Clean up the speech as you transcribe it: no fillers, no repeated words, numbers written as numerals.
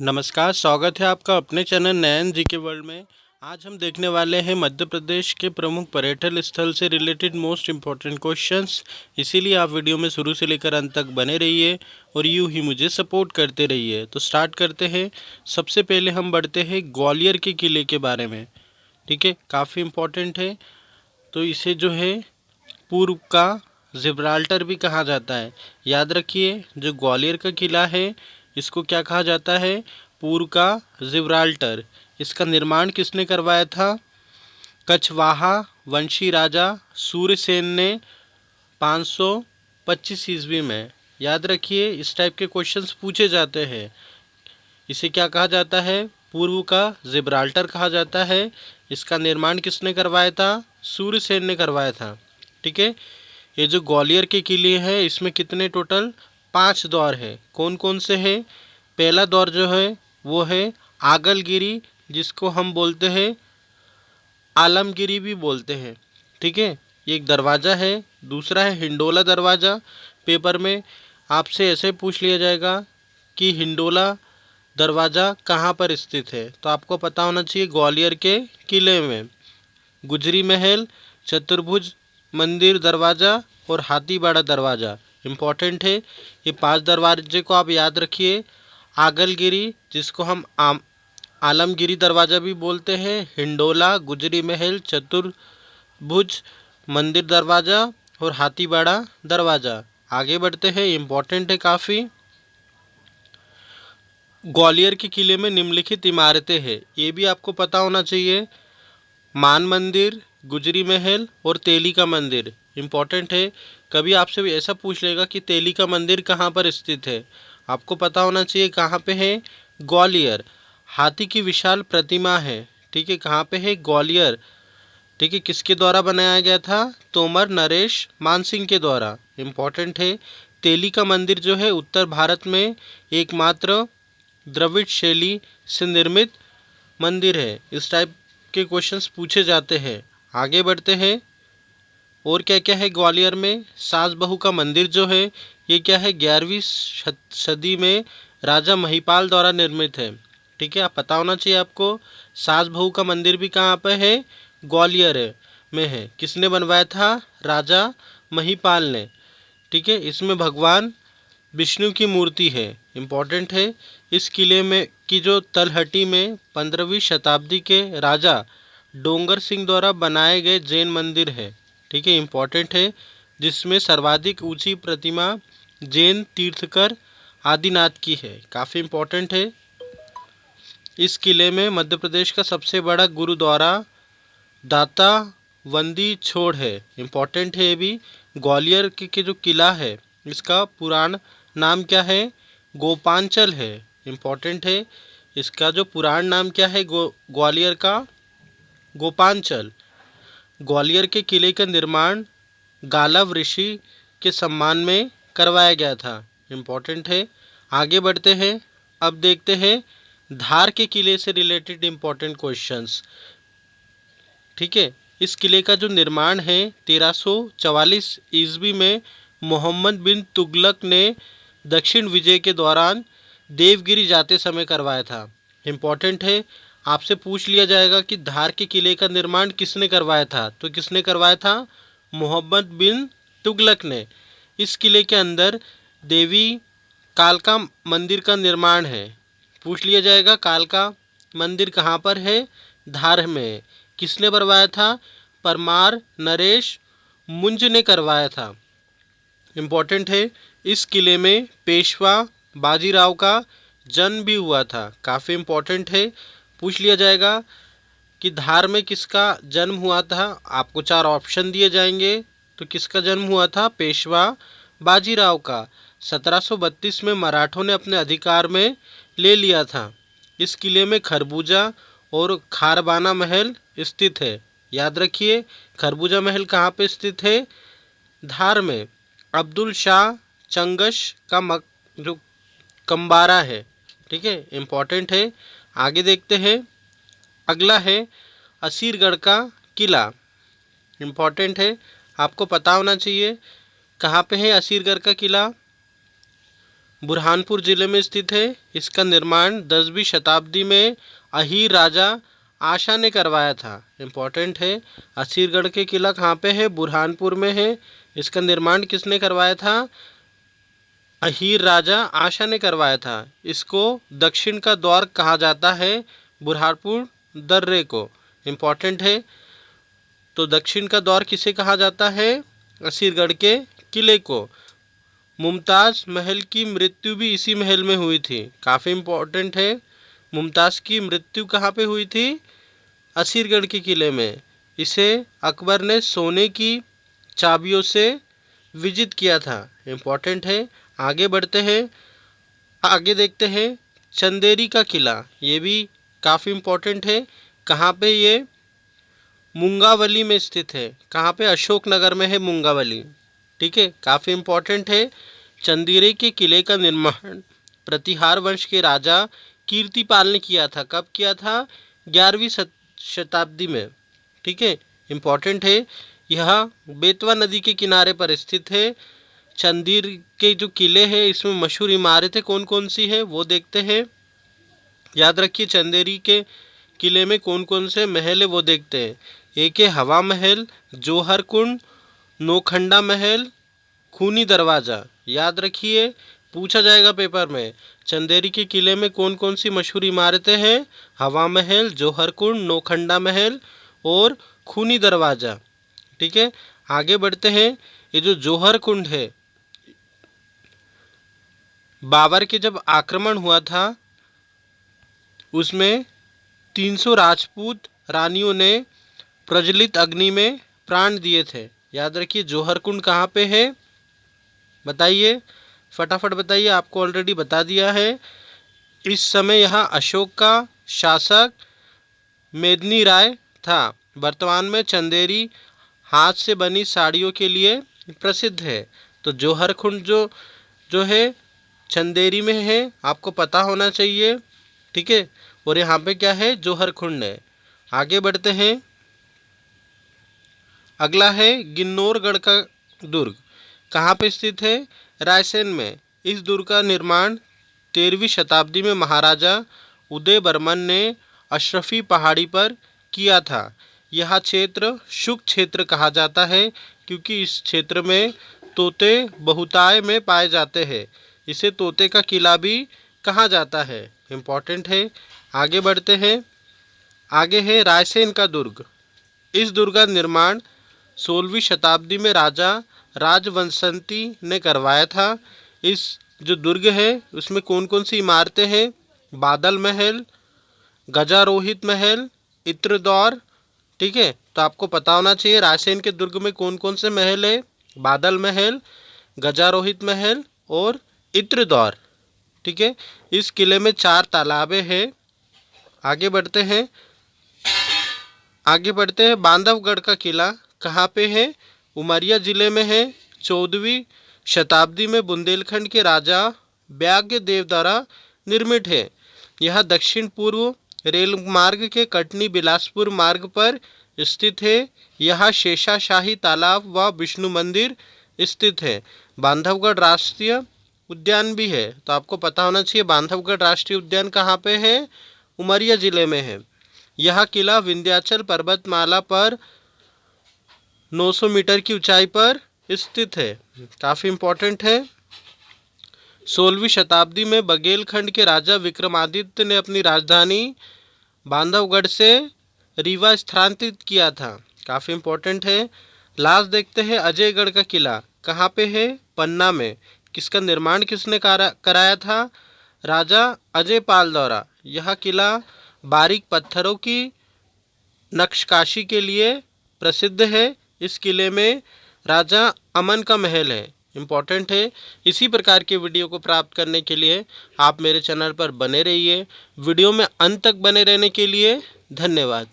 नमस्कार, स्वागत है आपका अपने चैनल नयन जी के वर्ल्ड में। आज हम देखने वाले हैं मध्य प्रदेश के प्रमुख पर्यटन स्थल से रिलेटेड मोस्ट इम्पॉर्टेंट क्वेश्चंस। इसीलिए आप वीडियो में शुरू से लेकर अंत तक बने रहिए और यूं ही मुझे सपोर्ट करते रहिए। तो स्टार्ट करते हैं। सबसे पहले हम बढ़ते हैं ग्वालियर के किले के बारे में। ठीक है, काफ़ी इम्पोर्टेंट है। तो इसे जो है पूर्व का जिब्राल्टर भी कहा जाता है। याद रखिए, जो ग्वालियर का किला है इसको क्या कहा जाता है? पूर्व का जिब्राल्टर। इसका निर्माण किसने करवाया था? कछवाहा वंशी राजा सूर्यसेन ने 525 ईस्वी में। याद रखिए, इस टाइप के क्वेश्चंस पूछे जाते हैं। इसे क्या कहा जाता है? पूर्व का जिब्राल्टर कहा जाता है। इसका निर्माण किसने करवाया था? सूर्यसेन ने करवाया था। ठीक है। ये जो ग्वालियर के किले हैं इसमें कितने टोटल 5 दौर है। कौन कौन से हैं? पहला दौर जो है वो है आगलगिरी, जिसको हम बोलते हैं आलमगिरी भी बोलते हैं। ठीक है, ये एक दरवाज़ा है। दूसरा है हिंडोला दरवाज़ा। पेपर में आपसे ऐसे पूछ लिया जाएगा कि हिंडोला दरवाज़ा कहाँ पर स्थित है, तो आपको पता होना चाहिए ग्वालियर के किले में। गुजरी महल, चतुर्भुज मंदिर दरवाज़ा और हाथीबाड़ा दरवाज़ा इम्पॉर्टेंट है। ये 5 दरवाजे को आप याद रखिए। आगलगिरी, जिसको हम आलमगिरी दरवाज़ा भी बोलते हैं, हिंडोला, गुजरी महल, चतुर्भुज मंदिर दरवाज़ा और हाथीबाड़ा दरवाज़ा। आगे बढ़ते हैं, इम्पॉर्टेंट है काफ़ी। ग्वालियर के किले में निम्नलिखित इमारतें हैं, ये भी आपको पता होना चाहिए। मान मंदिर, गुजरी महल और तेली का मंदिर इम्पॉर्टेंट है। कभी आपसे भी ऐसा पूछ लेगा कि तेली का मंदिर कहाँ पर स्थित है, आपको पता होना चाहिए कहाँ पे है? ग्वालियर। हाथी की विशाल प्रतिमा है। ठीक है, कहाँ पे है? ग्वालियर। ठीक है, किसके द्वारा बनाया गया था? तोमर नरेश मानसिंह के द्वारा। इम्पॉर्टेंट है। तेली का मंदिर जो है उत्तर भारत में एकमात्र द्रविड़ शैली से निर्मित मंदिर है। इस टाइप के क्वेश्चंस पूछे जाते हैं। आगे बढ़ते हैं। और क्या क्या है ग्वालियर में? सास बहू का मंदिर जो है ये क्या है? 11वीं सदी में राजा महिपाल द्वारा निर्मित है। ठीक है, आप पता होना चाहिए आपको। सास बहू का मंदिर भी कहाँ पे है? ग्वालियर में है। किसने बनवाया था? राजा महिपाल ने। ठीक है, इसमें भगवान विष्णु की मूर्ति है। इम्पॉर्टेंट है। इस किले में की जो तलहटी में 15वीं शताब्दी के राजा डोंगर सिंह द्वारा बनाए गए जैन मंदिर है। ठीक है, इम्पॉर्टेंट है। जिसमें सर्वाधिक ऊंची प्रतिमा जैन तीर्थकर आदिनाथ की है। काफ़ी इम्पॉर्टेंट है। इस किले में मध्य प्रदेश का सबसे बड़ा गुरुद्वारा दाता वंदी छोड़ है। इम्पॉर्टेंट है ये भी। ग्वालियर के जो किला है इसका पुराण नाम क्या है? गोपांचल है। इम्पॉर्टेंट है। इसका जो पुराण नाम क्या है ग्वालियर का? गोपांचल। ग्वालियर के किले का निर्माण गालव ऋषि के सम्मान में करवाया गया था। इम्पॉर्टेंट है। आगे बढ़ते हैं। अब देखते हैं धार के किले से रिलेटेड इम्पॉर्टेंट क्वेश्चंस। ठीक है, इस किले का जो निर्माण है 1344 ईस्वी में मोहम्मद बिन तुगलक ने दक्षिण विजय के दौरान देवगिरी जाते समय करवाया था। इम्पॉर्टेंट है। आपसे पूछ लिया जाएगा कि धार के किले का निर्माण किसने करवाया था, तो किसने करवाया था? मोहम्मद बिन तुगलक ने। इस किले के अंदर देवी कालका मंदिर का निर्माण है। पूछ लिया जाएगा कालका मंदिर कहाँ पर है? धार में। किसने बनवाया था? परमार नरेश मुंज ने करवाया था। इम्पॉर्टेंट है। इस किले में पेशवा बाजीराव का जन्म भी हुआ था। काफ़ी इम्पॉर्टेंट है। पूछ लिया जाएगा कि धार में किसका जन्म हुआ था। आपको 4 ऑप्शन दिए जाएंगे। तो किसका जन्म हुआ था? पेशवा बाजीराव का। 1732 में मराठों ने अपने अधिकार में ले लिया था। इस किले में खरबूजा और खारबाना महल स्थित है। याद रखिए, खरबूजा महल कहाँ पे स्थित है? धार में। अब्दुल शाह चंगश का जो कम्बारा है। ठीक है, इम्पॉर्टेंट है। आगे देखते हैं। अगला है असीरगढ़ का किला। इम्पॉर्टेंट है, आपको पता होना चाहिए। कहाँ पे है असीरगढ़ का किला? बुरहानपुर ज़िले में स्थित है। इसका निर्माण 10वीं शताब्दी में अहीर राजा आशा ने करवाया था। इम्पोर्टेंट है। असीरगढ़ के किला कहाँ पे है? बुरहानपुर में है। इसका निर्माण किसने करवाया था? अहीर राजा आशा ने करवाया था। इसको दक्षिण का द्वार कहा जाता है, बुरहानपुर दर्रे को। इम्पोर्टेंट है। तो दक्षिण का द्वार किसे कहा जाता है? असीरगढ़ के किले को। मुमताज़ महल की मृत्यु भी इसी महल में हुई थी। काफ़ी इम्पोर्टेंट है। मुमताज़ की मृत्यु कहाँ पे हुई थी? असीरगढ़ के किले में। इसे अकबर ने सोने की चाबियों से विजित किया था। इम्पोर्टेंट है। आगे बढ़ते हैं। आगे देखते हैं चंदेरी का किला। ये भी काफ़ी इम्पोर्टेंट है। कहाँ पे ये? मुंगावली में स्थित है। कहाँ पे? अशोकनगर में है मुंगावली। ठीक है, काफ़ी इम्पोर्टेंट है। चंदेरी के किले का निर्माण प्रतिहार वंश के राजा कीर्तिपाल ने किया था। कब किया था? 11वीं शताब्दी में। ठीक है, इम्पोर्टेंट है। यह बेतवा नदी के किनारे पर स्थित है। चंदेरी के जो किले हैं इसमें मशहूर इमारतें कौन कौन सी है वो देखते हैं। याद रखिए चंदेरी के किले में कौन कौन से महल है वो देखते हैं। एक है हवा महल, जौहर कुंड, नौखंडा महल, खूनी दरवाज़ा। याद रखिए, पूछा जाएगा पेपर में। चंदेरी के किले में कौन कौन सी मशहूर इमारतें हैं? हवा महल, जौहर कुंड, नौखंडा महल और खूनी दरवाज़ा। ठीक है, आगे बढ़ते हैं। ये जो जौहर कुंड है, बाबर के जब आक्रमण हुआ था उसमें 300 राजपूत रानियों ने प्रज्वलित अग्नि में प्राण दिए थे। याद रखिए जौहर कुंड कहाँ पे है? बताइए, फटाफट बताइए। आपको ऑलरेडी बता दिया है। इस समय यहाँ अशोक का शासक मेदिनी राय था। वर्तमान में चंदेरी हाथ से बनी साड़ियों के लिए प्रसिद्ध है। तो जौहर कुंड जो है चंदेरी में है, आपको पता होना चाहिए। ठीक है, और यहाँ पे क्या है? जौहर कुंड है। आगे बढ़ते हैं। अगला है गिन्नौरगढ़ का दुर्ग। कहाँ पे स्थित है? रायसेन में। इस दुर्ग का निर्माण 13वीं शताब्दी में महाराजा उदय बर्मन ने अशरफी पहाड़ी पर किया था। यह क्षेत्र शुक क्षेत्र कहा जाता है क्योंकि इस क्षेत्र में तोते बहुतायत में पाए जाते हैं। इसे तोते का किला भी कहा जाता है। इम्पोर्टेंट है। आगे बढ़ते हैं। आगे है रायसेन का दुर्ग। इस दुर्ग का निर्माण 16वीं शताब्दी में राजा राजवंशंती ने करवाया था। इस जो दुर्ग है उसमें कौन कौन सी इमारतें हैं? बादल महल, गजारोहित महल, इत्रदौर। ठीक है, तो आपको पता होना चाहिए रायसेन के दुर्ग में कौन कौन से महल है? बादल महल, गजारोहित महल और इत्रदौर। ठीक है, इस किले में 4 तालाबें हैं। आगे बढ़ते हैं। बांधवगढ़ का किला कहाँ पे है? उमरिया जिले में है। 14वीं शताब्दी में बुंदेलखंड के राजा ब्याग्यदेव द्वारा निर्मित है। यह दक्षिण पूर्व रेल मार्ग के कटनी बिलासपुर मार्ग पर स्थित है। यह शेषाशाही तालाब व विष्णु मंदिर स्थित है। बांधवगढ़ राष्ट्रीय उद्यान भी है। तो आपको पता होना चाहिए बांधवगढ़ राष्ट्रीय उद्यान कहाँ पे है? उमरिया जिले में है। यह किला विंध्याचल पर्वतमाला पर 900 मीटर की ऊंचाई पर स्थित है। काफ़ी इम्पोर्टेंट है। 16वीं शताब्दी में बघेलखंड के राजा विक्रमादित्य ने अपनी राजधानी बांधवगढ़ से रीवा स्थानांतरित किया था। काफ़ी इम्पोर्टेंट है। लास्ट देखते हैं अजयगढ़ का किला कहाँ पे है? पन्ना में। किसका निर्माण किसने कराया था? राजा अजयपाल द्वारा। यह किला बारीक पत्थरों की नक्काशी के लिए प्रसिद्ध है। इस किले में राजा अमन का महल है। इम्पोर्टेंट है। इसी प्रकार के वीडियो को प्राप्त करने के लिए आप मेरे चैनल पर बने रहिए। वीडियो में अंत तक बने रहने के लिए धन्यवाद।